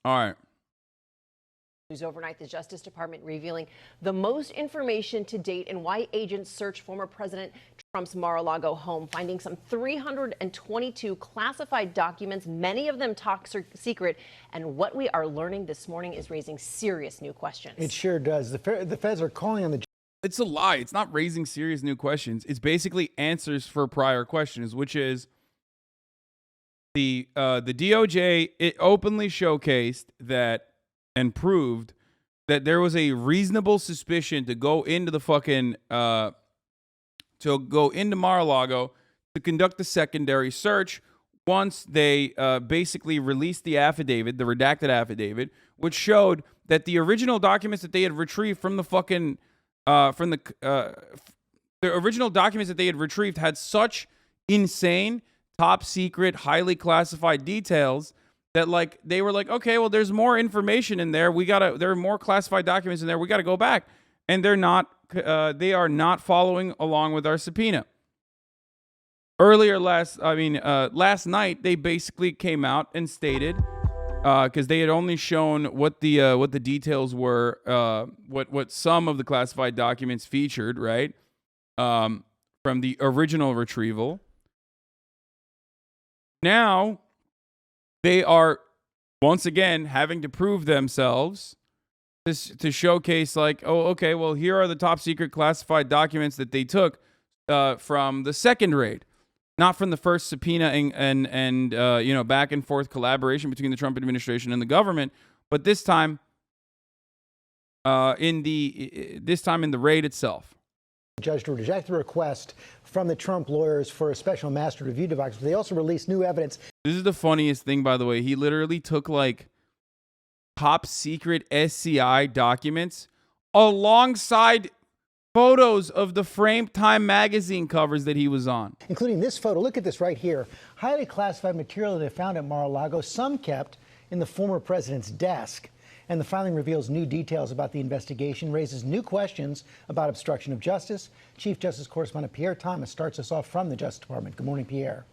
All right. News overnight, the Justice Department revealing the most information to date and why agents search former President Trump's Mar-a-Lago home, finding some 322 classified documents, many of them top secret. And what we are learning this morning is raising serious new questions. It sure does. The feds are calling on the... It's a lie. It's not raising serious new questions. It's basically answers for prior questions, which is the DOJ, it openly showcased that and proved that there was a reasonable suspicion to go into the fucking Mar-a-Lago to conduct the secondary search once they basically released the affidavit, the redacted affidavit, which showed that the original documents that they had retrieved from the fucking the original documents that they had retrieved had such insane, top secret, highly classified details that, like, they were like, okay, well, there's more information in there. There are more classified documents in there. We got to go back. And they are not following along with our subpoena. Last night, they basically came out and stated, because they had only shown what the details were, what some of the classified documents featured, right, from the original retrieval. Now, they are, once again, having to prove themselves to showcase, like, oh, okay, well, here are the top secret classified documents that they took from the second raid, not from the first subpoena and back and forth collaboration between the Trump administration and the government, but this time in the raid itself. Judge to reject the request from the Trump lawyers for a special master review device. They also released new evidence. This is the funniest thing, by the way. He literally took, like, top secret SCI documents alongside photos of the framed Time magazine covers that he was on. Including this photo. Look at this right here. Highly classified material they found at Mar-a-Lago, some kept in the former president's desk. And the filing reveals new details about the investigation, raises new questions about obstruction of justice. Chief Justice Correspondent Pierre Thomas starts us off from the Justice Department. Good morning, Pierre.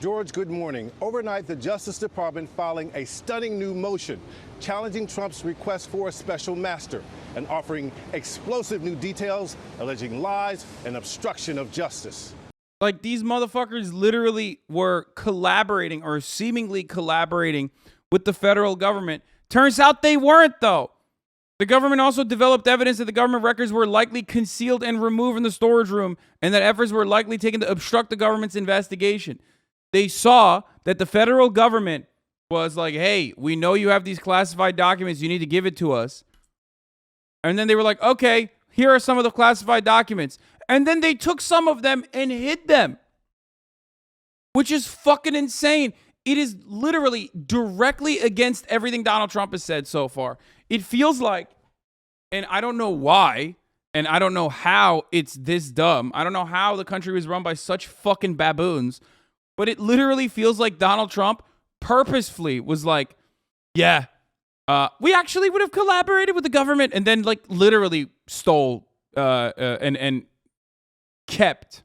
George, good morning. Overnight, the Justice Department filing a stunning new motion challenging Trump's request for a special master and offering explosive new details alleging lies and obstruction of justice. Like, these motherfuckers literally were collaborating or seemingly collaborating with the federal government. Turns out they weren't, though. The government also developed evidence that the government records were likely concealed and removed from the storage room, and that efforts were likely taken to obstruct the government's investigation. They saw that the federal government was like, hey, we know you have these classified documents. You need to give it to us. And then they were like, okay, here are some of the classified documents. And then they took some of them and hid them, which is fucking insane. It is literally directly against everything Donald Trump has said so far. It feels like, and I don't know why, and I don't know how it's this dumb. I don't know how the country was run by such fucking baboons, but it literally feels like Donald Trump purposefully was like, yeah, we actually would have collaborated with the government, and then, like, literally stole and kept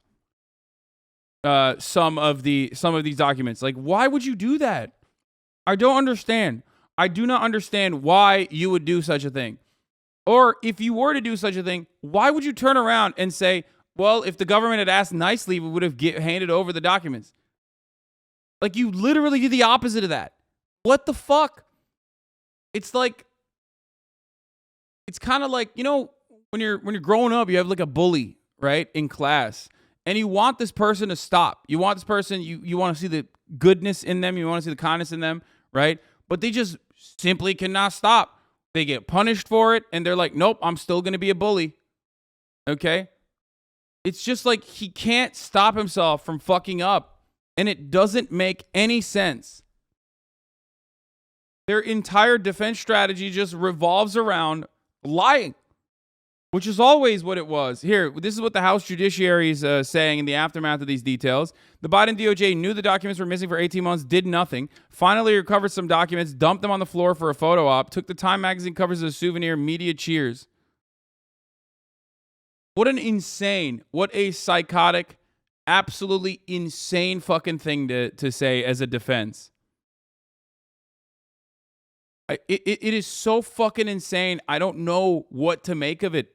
some of these documents. Like, why would you do that? I don't understand. I do not understand why you would do such a thing. Or if you were to do such a thing, why would you turn around and say, well, if the government had asked nicely, we would have handed over the documents? Like, you literally do the opposite of that. What the fuck? It's like, it's kind of like, you know, when you're growing up, you have like a bully, right, in class. And you want this person to stop. You want this person, you want to see the goodness in them. You want to see the kindness in them, right? But they just simply cannot stop. They get punished for it, and they're like, nope, I'm still going to be a bully. Okay? It's just like he can't stop himself from fucking up, and it doesn't make any sense. Their entire defense strategy just revolves around lying, which is always what it was. Here, this is what the House Judiciary is saying in the aftermath of these details. The Biden DOJ knew the documents were missing for 18 months, did nothing, finally recovered some documents, dumped them on the floor for a photo op, took the Time magazine covers as a souvenir, media cheers. What an insane, what a psychotic, absolutely insane fucking thing to say as a defense. It is so fucking insane. I don't know what to make of it.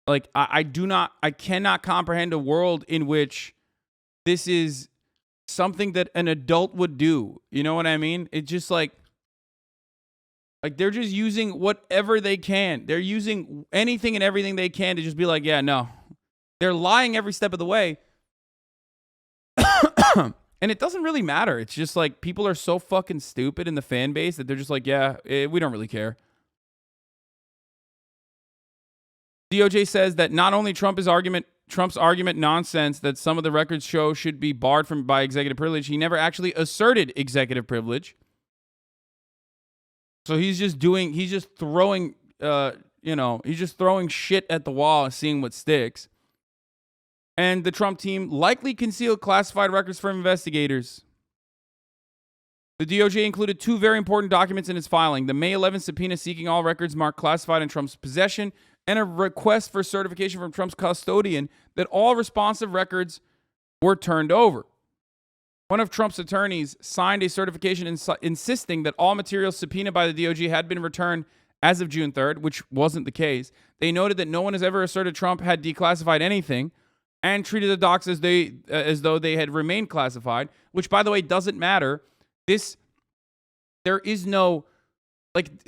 Like, I cannot comprehend a world in which this is something that an adult would do. You know what I mean? It's just like they're just using whatever they can. They're using anything and everything they can to just be like, yeah, no. They're lying every step of the way. And it doesn't really matter. It's just like people are so fucking stupid in the fan base that they're just like, yeah, we don't really care. DOJ says that not only Trump's argument nonsense that some of the records show should be barred by executive privilege, he never actually asserted executive privilege. So he's just throwing shit at the wall and seeing what sticks. And the Trump team likely concealed classified records from investigators. The DOJ included two very important documents in its filing: the May 11th subpoena seeking all records marked classified in Trump's possession, and a request for certification from Trump's custodian that all responsive records were turned over. One of Trump's attorneys signed a certification insisting that all materials subpoenaed by the DOJ had been returned as of June 3rd, which wasn't the case. They noted that no one has ever asserted Trump had declassified anything and treated the docs as though they had remained classified, which, by the way, doesn't matter. There is no,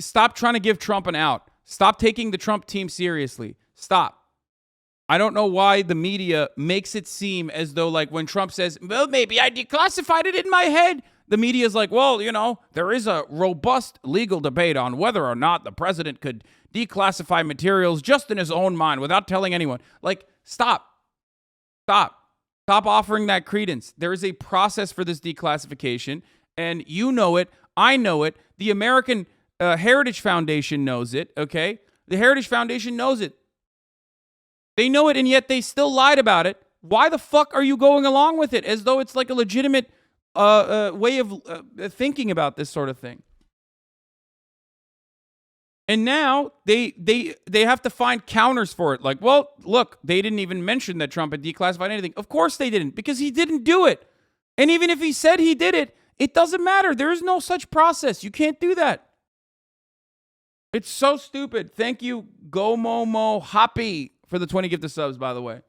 stop trying to give Trump an out. Stop taking the Trump team seriously. Stop. I don't know why the media makes it seem as though, when Trump says, well, maybe I declassified it in my head, the media is like, well, there is a robust legal debate on whether or not the president could declassify materials just in his own mind without telling anyone. Stop. Stop offering that credence. There is a process for this declassification, and you know it. I know it. The American Heritage Foundation knows it, okay? The Heritage Foundation knows it. They know it, and yet they still lied about it. Why the fuck are you going along with it as though it's like a legitimate way of thinking about this sort of thing? And now they have to find counters for it. Well, look, they didn't even mention that Trump had declassified anything. Of course they didn't, because he didn't do it. And even if he said he did it, it doesn't matter. There is no such process. You can't do that. It's so stupid. Thank you, Gomomo Hoppy, for the 20 gifted subs, by the way.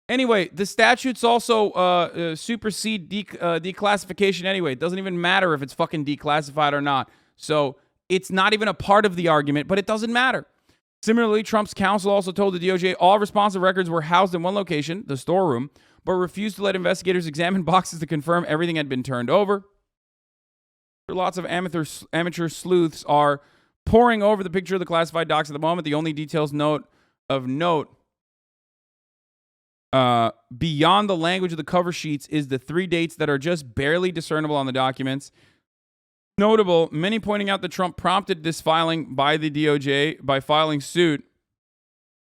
Anyway, the statutes also supersede declassification anyway. It doesn't even matter if it's fucking declassified or not. So it's not even a part of the argument, but it doesn't matter. Similarly, Trump's counsel also told the DOJ all responsive records were housed in one location, the storeroom, but refused to let investigators examine boxes to confirm everything had been turned over. Lots of amateur sleuths are poring over the picture of the classified docs at the moment. The only details of note beyond the language of the cover sheets is the 3 dates that are just barely discernible on the documents. Notable, many pointing out that Trump prompted this filing by the DOJ by filing suit.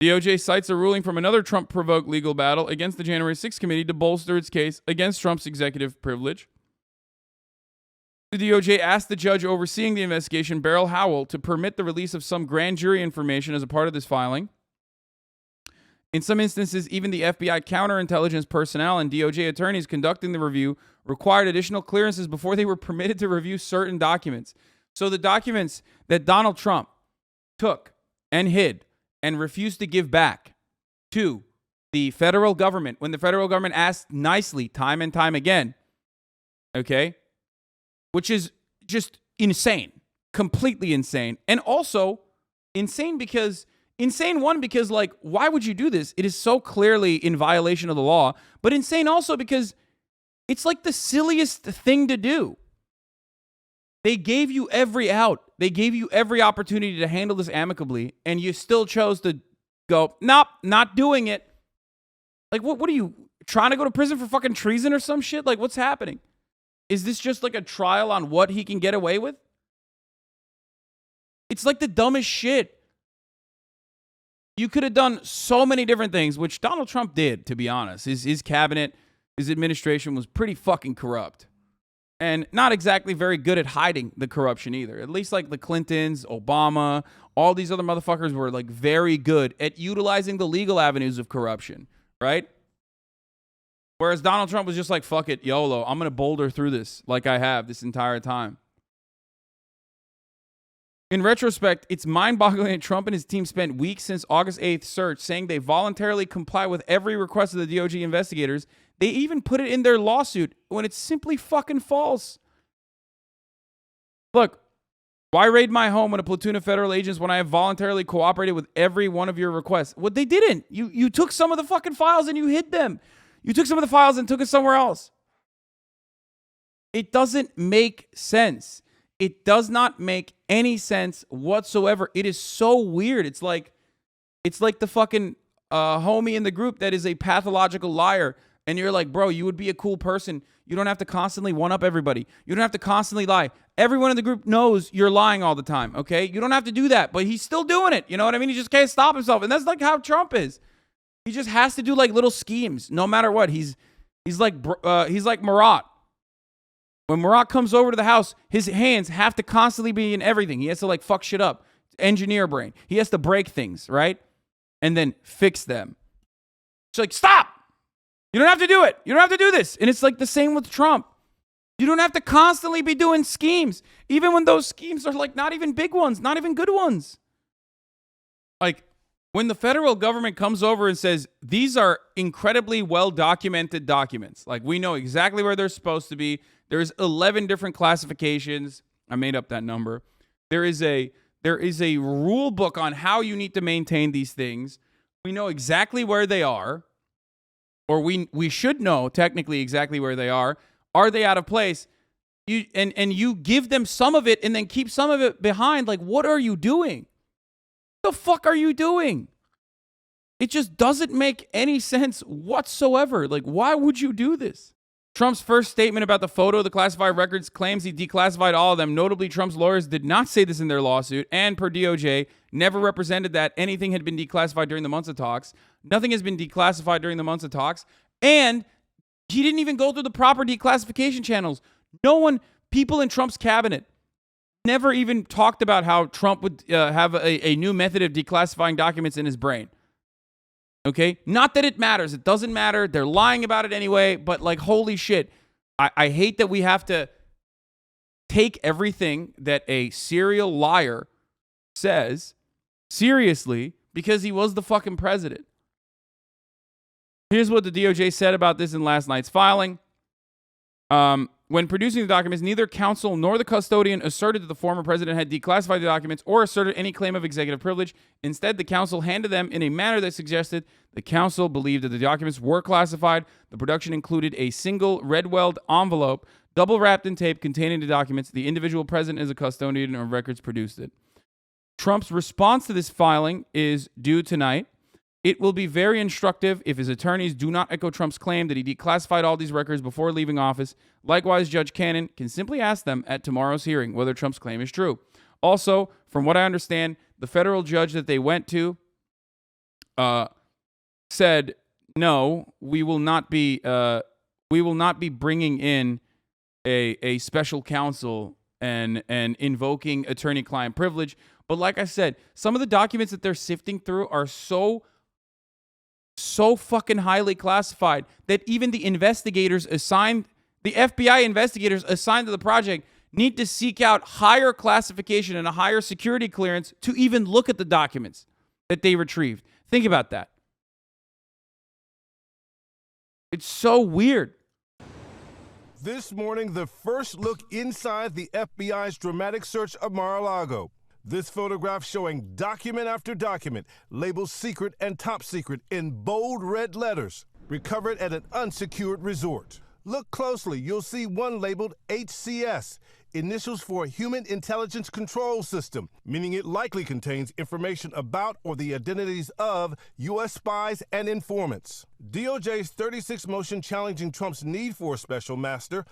DOJ cites a ruling from another Trump-provoked legal battle against the January 6th committee to bolster its case against Trump's executive privilege. The DOJ asked the judge overseeing the investigation, Beryl Howell, to permit the release of some grand jury information as a part of this filing. In some instances, even the FBI counterintelligence personnel and DOJ attorneys conducting the review required additional clearances before they were permitted to review certain documents. So the documents that Donald Trump took and hid and refused to give back to the federal government, when the federal government asked nicely time and time again, okay, which is just insane, completely insane. And also insane because, why would you do this? It is so clearly in violation of the law, but insane also because it's like the silliest thing to do. They gave you every out. They gave you every opportunity to handle this amicably, and you still chose to go, nope, not doing it. What are you, trying to go to prison for fucking treason or some shit? What's happening? Is this just a trial on what he can get away with? It's the dumbest shit. You could have done so many different things, which Donald Trump did, to be honest. His cabinet, his administration was pretty fucking corrupt. And not exactly very good at hiding the corruption either. At least the Clintons, Obama, all these other motherfuckers were very good at utilizing the legal avenues of corruption, right? Whereas Donald Trump was just fuck it, YOLO, I'm going to boulder through this like I have this entire time. In retrospect, it's mind-boggling that Trump and his team spent weeks since August 8th search saying they voluntarily comply with every request of the DOJ investigators. They even put it in their lawsuit when it's simply fucking false. Look, why raid my home with a platoon of federal agents when I have voluntarily cooperated with every one of your requests? Well, they didn't. You took some of the fucking files and you hid them. You took some of the files and took it somewhere else. It doesn't make sense. It does not make any sense whatsoever. It is so weird. It's like the fucking homie in the group that is a pathological liar. And you're like, bro, you would be a cool person. You don't have to constantly one-up everybody. You don't have to constantly lie. Everyone in the group knows you're lying all the time, okay? You don't have to do that, but he's still doing it. You know what I mean? He just can't stop himself. And that's like how Trump is. He just has to do like little schemes no matter what. He's like Marat. When Marat comes over to the house, his hands have to constantly be in everything. He has to like fuck shit up. Engineer brain. He has to break things, right? And then fix them. It's like, stop! You don't have to do it. You don't have to do this. And it's like the same with Trump. You don't have to constantly be doing schemes, even when those schemes are like not even big ones, not even good ones. Like when the federal government comes over and says, these are incredibly well-documented documents. Like we know exactly where they're supposed to be. There's 11 different classifications. I made up that number. There is a rule book on how you need to maintain these things. We know exactly where they are. Or we should know technically exactly where they are. Are they out of place? You give them some of it and then keep some of it behind. Like, what are you doing? What the fuck are you doing? It just doesn't make any sense whatsoever. Like, why would you do this? Trump's first statement about the photo of the classified records claims he declassified all of them. Notably, Trump's lawyers did not say this in their lawsuit, and per DOJ, never represented that anything had been declassified during the months of talks. Nothing has been declassified during the months of talks, and he didn't even go through the proper declassification channels. People in Trump's cabinet never even talked about how Trump would have a new method of declassifying documents in his brain. Okay? Not that it matters. It doesn't matter. They're lying about it anyway, but like, holy shit. I hate that we have to take everything that a serial liar says seriously because he was the fucking president. Here's what the DOJ said about this in last night's filing. When producing the documents, neither counsel nor the custodian asserted that the former president had declassified the documents or asserted any claim of executive privilege. Instead, the counsel handed them in a manner that suggested the counsel believed that the documents were classified. The production included a single red-weld envelope, double-wrapped in tape containing the documents. The individual present as a custodian of records produced it. Trump's response to this filing is due tonight. It will be very instructive if his attorneys do not echo Trump's claim that he declassified all these records before leaving office. Likewise, Judge Cannon can simply ask them at tomorrow's hearing whether Trump's claim is true. Also, from what I understand, the federal judge that they went to said, no, we will not be bringing in a special counsel and invoking attorney-client privilege. But like I said, some of the documents that they're sifting through are so fucking highly classified that even the FBI investigators assigned to the project need to seek out higher classification and a higher security clearance to even look at the documents that they retrieved. Think about that. It's so weird. This morning, the first look inside the FBI's dramatic search of Mar-a-Lago. This photograph showing document after document, labeled secret and top secret in bold red letters, recovered at an unsecured resort. Look closely, you'll see one labeled HCS, initials for Human Intelligence Control System, meaning it likely contains information about or the identities of U.S. spies and informants. DOJ's 36 motion challenging Trump's need for a special master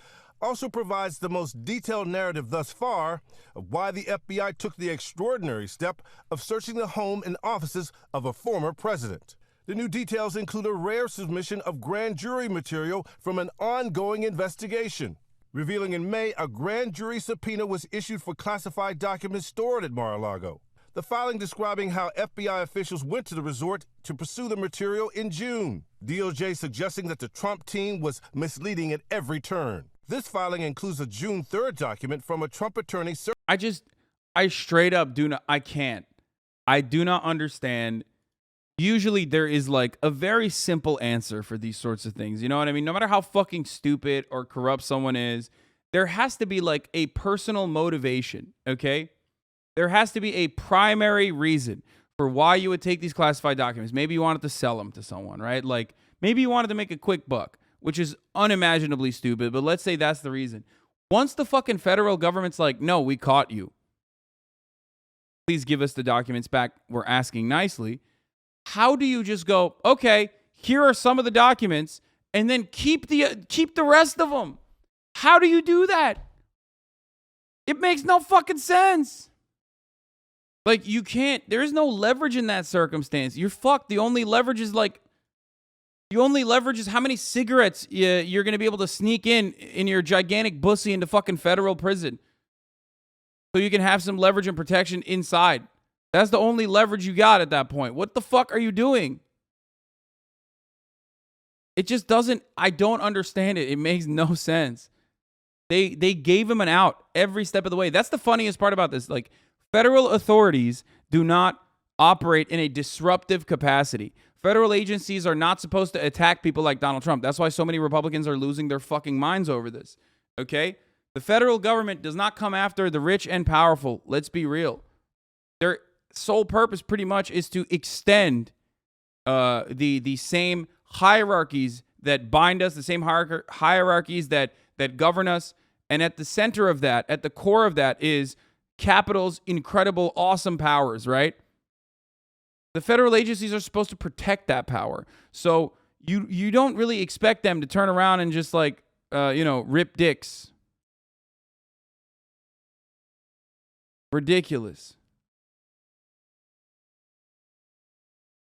also provides the most detailed narrative thus far of why the FBI took the extraordinary step of searching the home and offices of a former president. The new details include a rare submission of grand jury material from an ongoing investigation, revealing in May a grand jury subpoena was issued for classified documents stored at Mar-a-Lago. The filing describing how FBI officials went to the resort to pursue the material in June. DOJ suggesting that the Trump team was misleading at every turn. This filing includes a June 3rd document from a Trump attorney. I straight up do not. I can't. I do not understand. Usually there is like a very simple answer for these sorts of things. You know what I mean? No matter how fucking stupid or corrupt someone is, there has to be like a personal motivation, okay? There has to be a primary reason for why you would take these classified documents. Maybe you wanted to sell them to someone, right? Like maybe you wanted to make a quick buck, which is unimaginably stupid, but let's say that's the reason. Once the fucking federal government's like, no, we caught you. Please give us the documents back. We're asking nicely. How do you just go, okay, here are some of the documents, and then keep the rest of them? How do you do that? It makes no fucking sense. Like, you can't, there is no leverage in that circumstance. You're fucked. The only leverage is how many cigarettes you're going to be able to sneak in your gigantic pussy into fucking federal prison. So you can have some leverage and protection inside. That's the only leverage you got at that point. What the fuck are you doing? It just doesn't, I don't understand it. It makes no sense. They gave him an out every step of the way. That's the funniest part about this. Like, federal authorities do not operate in a disruptive capacity. Federal agencies are not supposed to attack people like Donald Trump. That's why so many Republicans are losing their fucking minds over this. Okay? The federal government does not come after the rich and powerful. Let's be real. Their sole purpose pretty much is to extend the same hierarchies that bind us, the same hierarchies that govern us. And at the center of that, at the core of that is capital's incredible, awesome powers, right? The federal agencies are supposed to protect that power. So you don't really expect them to turn around and just like, rip dicks. Ridiculous.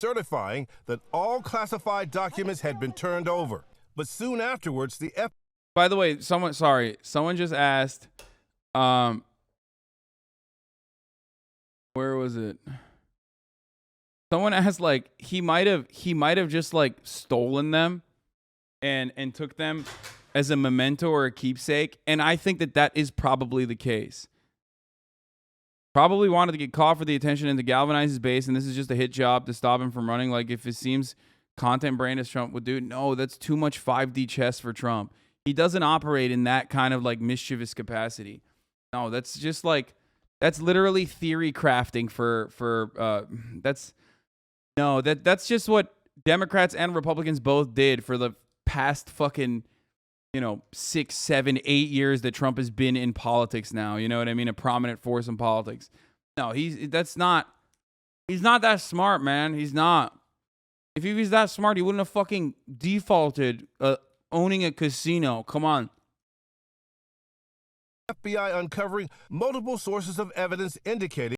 Certifying that all classified documents had been turned over. But soon afterwards, the FBI... By the way, someone just asked, where was it? Someone asked, like, he might have just like stolen them and took them as a memento or a keepsake. And I think that is probably the case. Probably wanted to get caught for the attention and to galvanize his base, and this is just a hit job to stop him from running. Like, if it seems content brain as Trump would do, no, that's too much 5D chess for Trump. He doesn't operate in that kind of like mischievous capacity. No, that's just like, that's literally theory crafting that's just what Democrats and Republicans both did for the past fucking 6, 7, 8 years that Trump has been in politics now. You know what I mean? A prominent force in politics. No, he's not that smart, man. He's not. If he was that smart, he wouldn't have fucking defaulted owning a casino. Come on. FBI uncovering multiple sources of evidence indicating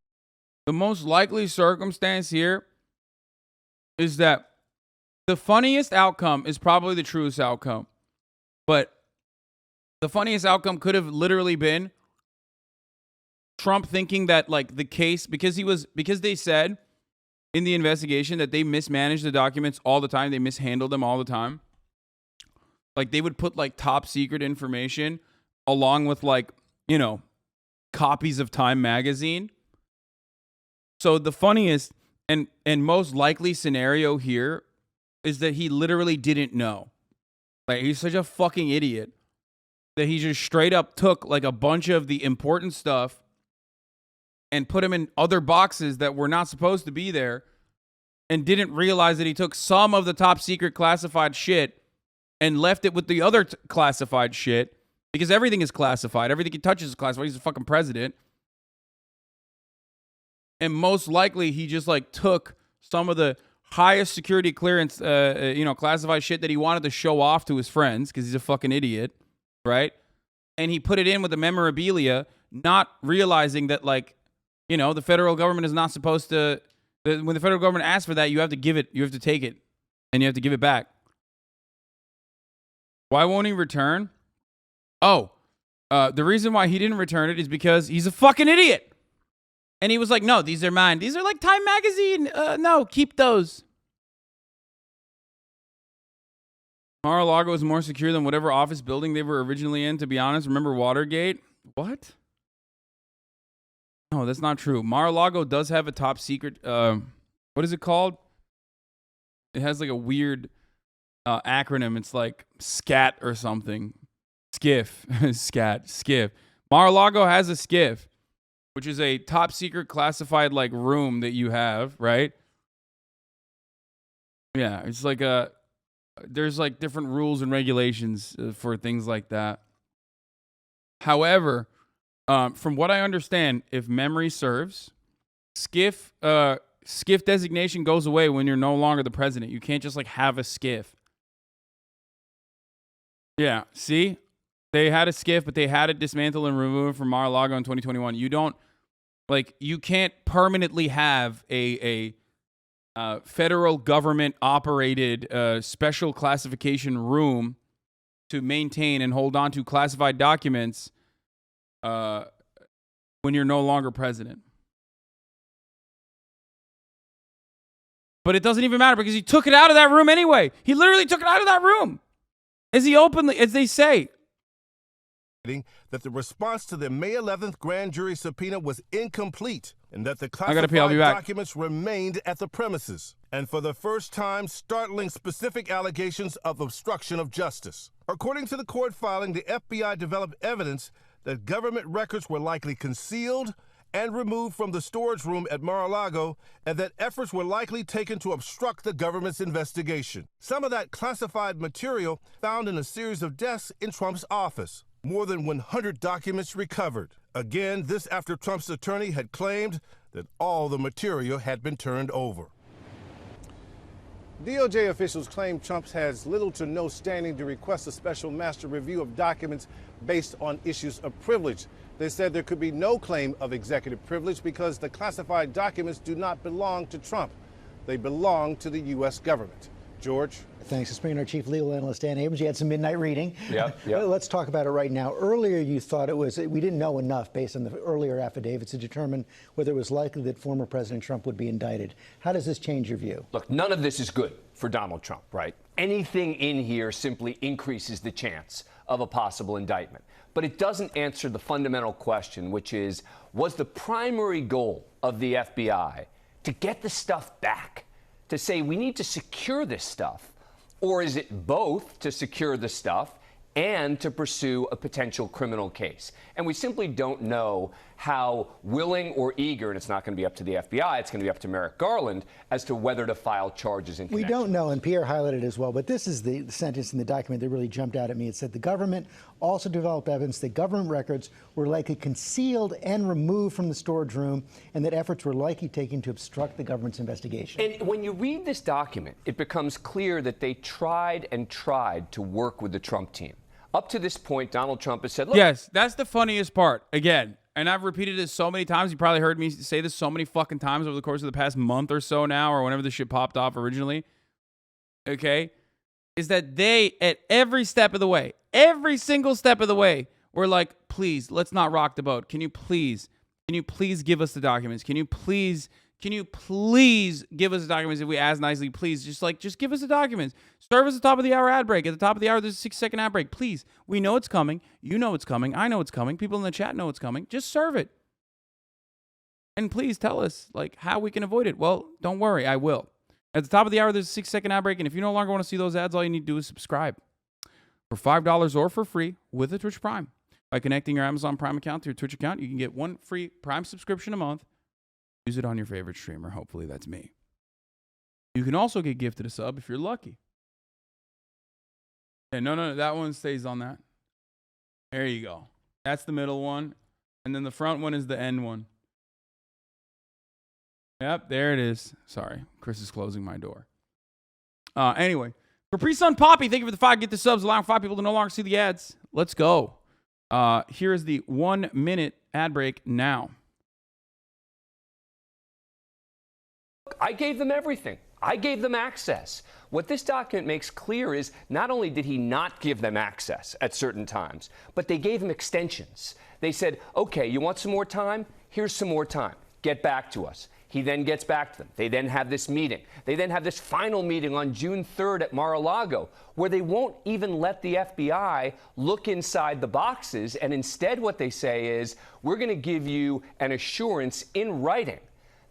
the most likely circumstance here is that the funniest outcome is probably the truest outcome. But the funniest outcome could have literally been Trump thinking that like the case, because they said in the investigation that they mismanaged the documents all the time. They mishandled them all the time. Like they would put like top secret information along with like, copies of Time magazine. So the funniest and most likely scenario here is that he literally didn't know. Like, he's such a fucking idiot that he just straight up took like a bunch of the important stuff and put them in other boxes that were not supposed to be there and didn't realize that he took some of the top secret classified shit and left it with the other classified shit, because everything is classified. Everything he touches is classified. He's a fucking president. And most likely he just like took some of the highest security clearance, classified shit that he wanted to show off to his friends because he's a fucking idiot, right? And he put it in with the memorabilia, not realizing that, like, the federal government is not supposed to. When the federal government asks for that, you have to give it. You have to take it, and you have to give it back. Why won't he return? Oh, the reason why he didn't return it is because he's a fucking idiot. And he was like, no, these are mine. These are like Time magazine. No, keep those. Mar-a-Lago is more secure than whatever office building they were originally in, to be honest. Remember Watergate? What? No, that's not true. Mar-a-Lago does have a top secret. What is it called? It has like a weird acronym. It's like SCAT or something. SCIF. SCAT. SCIF. Mar-a-Lago has a SCIF, which is a top secret classified like room that you have, right? Yeah, it's like there's like different rules and regulations for things like that. However, from what I understand, if memory serves, SCIF designation goes away when you're no longer the president. You can't just like have a SCIF. Yeah, see? They had a SCIF, but they had it dismantled and removed from Mar-a-Lago in 2021. You can't permanently have a federal government operated special classification room to maintain and hold on to classified documents when you're no longer president. But it doesn't even matter because he took it out of that room anyway. He literally took it out of that room. As they say. That the response to the May 11th grand jury subpoena was incomplete and that the I'll be classified back. documents remained at the premises. And for the first time, startling specific allegations of obstruction of justice. According to the court filing, the FBI developed evidence that government records were likely concealed and removed from the storage room at Mar-a-Lago, and that efforts were likely taken to obstruct the government's investigation. Some of that classified material found in a series of desks in Trump's office. More than 100 documents recovered. Again, this after Trump's attorney had claimed that all the material had been turned over. DOJ officials claim Trump has little to no standing to request a special master review of documents based on issues of privilege. They said there could be no claim of executive privilege because the classified documents do not belong to Trump. They belong to the U.S. government. George? Thanks. It's bringing our chief legal analyst, Dan Abrams. You had some midnight reading. Yep. Let's talk about it right now. Earlier, you thought we didn't know enough based on the earlier affidavits to determine whether it was likely that former President Trump would be indicted. How does this change your view? Look, none of this is good for Donald Trump, right? Anything in here simply increases the chance of a possible indictment. But it doesn't answer the fundamental question, which is, was the primary goal of the FBI to get the stuff back? To say we need to secure this stuff? Or is it both to secure the stuff and to pursue a potential criminal case? And we simply don't know how willing or eager, and it's not going to be up to the FBI, it's going to be up to Merrick Garland, as to whether to file charges in connection. We don't know, and Pierre highlighted it as well, but this is the sentence in the document that really jumped out at me. It said the government also developed evidence that government records were likely concealed and removed from the storage room, and that efforts were likely taken to obstruct the government's investigation. And when you read this document, it becomes clear that they tried and tried to work with the Trump team. Up to this point, Donald Trump has said, look. Yes, that's the funniest part. Again, and I've repeated this so many times. You probably heard me say this so many fucking times over the course of the past month or so now, or whenever this shit popped off originally. Okay? Is that they, at every step of the way, every single step of the way, were like, please, let's not rock the boat. Can you please give us the documents? Can you please give us the documents if we ask nicely? Please, just give us the documents. Serve us the top of the hour ad break. At the top of the hour, there's a 6-second ad break. Please. We know it's coming. You know it's coming. I know it's coming. People in the chat know it's coming. Just serve it. And please tell us, how we can avoid it. Well, don't worry. I will. At the top of the hour, there's a 6-second ad break. And if you no longer want to see those ads, all you need to do is subscribe. For $5 or for free with a Twitch Prime. By connecting your Amazon Prime account to your Twitch account, you can get one free Prime subscription a month. Use it on your favorite streamer. Hopefully that's me. You can also get gifted a sub if you're lucky. And no, that one stays on that. There you go. That's the middle one. And then the front one is the end one. Yep, there it is. Sorry, Chris is closing my door. Anyway, Capri Sun Poppy, thank you for the 5 get the subs, allowing 5 people to no longer see the ads. Let's go. Here is the 1-minute ad break now. I gave them everything. I gave them access. What this document makes clear is not only did he not give them access at certain times, but they gave him extensions. They said, okay, you want some more time? Here's some more time. Get back to us. He then gets back to them. They then have this meeting. They then have this final meeting on June 3rd at Mar-a-Lago, where they won't even let the FBI look inside the boxes. And instead what they say is, we're going to give you an assurance in writing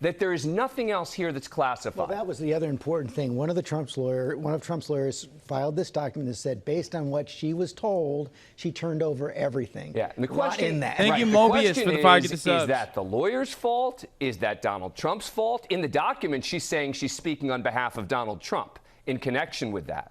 that there is nothing else here that's classified. Well, that was the other important thing. One of Trump's lawyers filed this document that said, based on what she was told, she turned over everything. Yeah, and the question in that. Thank you, the Mobius, question for the 5 get the is subs. that the lawyer's fault? Is that Donald Trump's fault? In the document, she's saying she's speaking on behalf of Donald Trump in connection with that.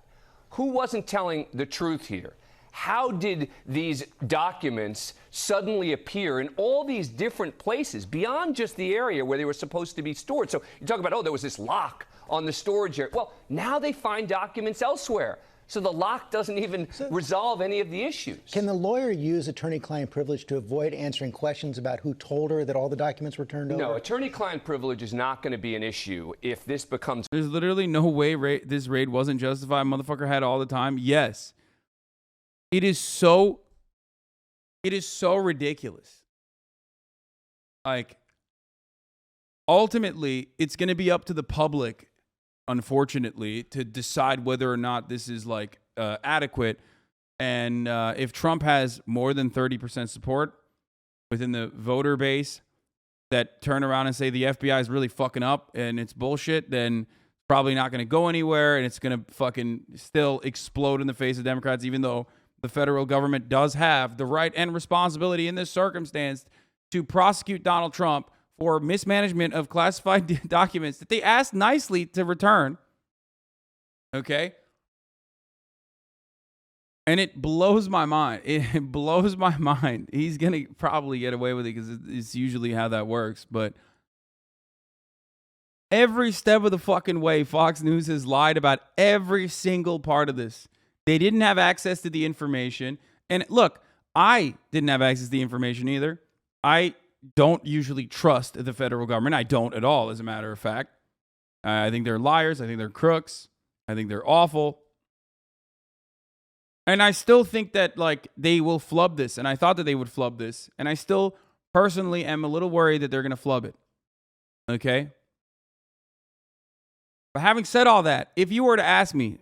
Who wasn't telling the truth here? How did these documents suddenly appear in all these different places beyond just the area where they were supposed to be stored? So you talk about, oh, there was this lock on the storage area. Well, now they find documents elsewhere. So the lock doesn't even resolve any of the issues. Can the lawyer use attorney-client privilege to avoid answering questions about who told her that all the documents were turned over? No, attorney-client privilege is not going to be an issue if this becomes... There's literally no way this raid wasn't justified. Motherfucker had it all the time. Yes. It is so ridiculous. Like, ultimately, it's going to be up to the public, unfortunately, to decide whether or not this is like adequate. And if Trump has more than 30% support within the voter base that turn around and say the FBI is really fucking up and it's bullshit, then it's probably not going to go anywhere, and it's going to fucking still explode in the face of Democrats, even though the federal government does have the right and responsibility in this circumstance to prosecute Donald Trump for mismanagement of classified documents that they asked nicely to return. Okay? And it blows my mind. It blows my mind. He's going to probably get away with it because it's usually how that works. But every step of the fucking way, Fox News has lied about every single part of this. They didn't have access to the information. And look, I didn't have access to the information either. I don't usually trust the federal government. I don't at all, as a matter of fact. I think they're liars. I think they're crooks. I think they're awful. And I still think that, like, they will flub this. And I thought that they would flub this. And I still personally am a little worried that they're going to flub it. Okay? But having said all that, if you were to ask me,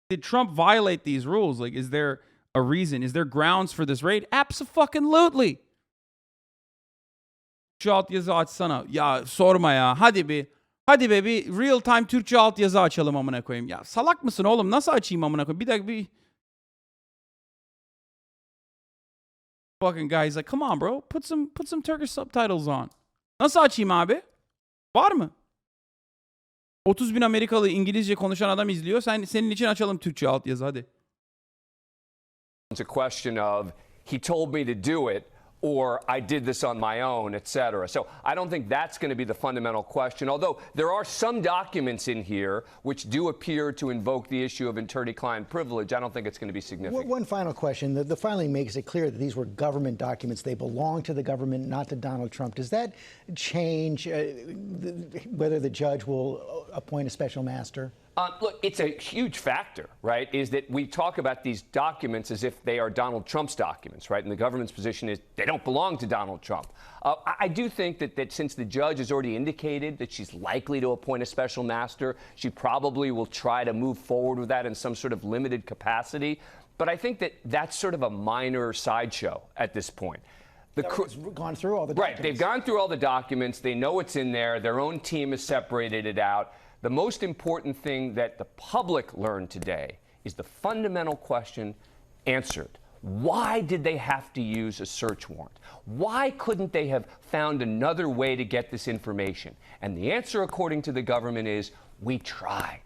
did Trump violate these rules? Like, is there a reason? Is there grounds for this raid? Abso-fucking-lutely. Türkçe altyazı açsana. Ya sorma ya. Hadi be bir real time Türkçe altyazı açalım amına koyayım. Ya salak mısın oğlum? Nasıl açayım amına koyayım? Bir dakika bir. Fucking guy, he's like, come on bro. Put some Turkish subtitles on. Nasıl açayım abi? Var mı? 30 bin Amerikalı İngilizce konuşan adam izliyor. Senin için açalım Türkçe altyazı hadi. It's a question of he told me to do it or I did this on my own, etc. So I don't think that's going to be the fundamental question, although there are some documents in here which do appear to invoke the issue of attorney-client privilege. I don't think it's going to be significant. One final question. The filing makes it clear that these were government documents. They belong to the government, not to Donald Trump. Does that change whether the judge will appoint a special master? Look, it's a huge factor, right, is that we talk about these documents as if they are Donald Trump's documents, right? And the government's position is they don't belong to Donald Trump. I do think that since the judge has already indicated that she's likely to appoint a special master, she probably will try to move forward with that in some sort of limited capacity. But I think that that's sort of a minor sideshow at this point. Gone through all the documents. Right, they've gone through all the documents. They know what's in there. Their own team has separated it out. The most important thing that the public learned today is the fundamental question answered. Why did they have to use a search warrant? Why couldn't they have found another way to get this information? And the answer, according to the government, is we tried.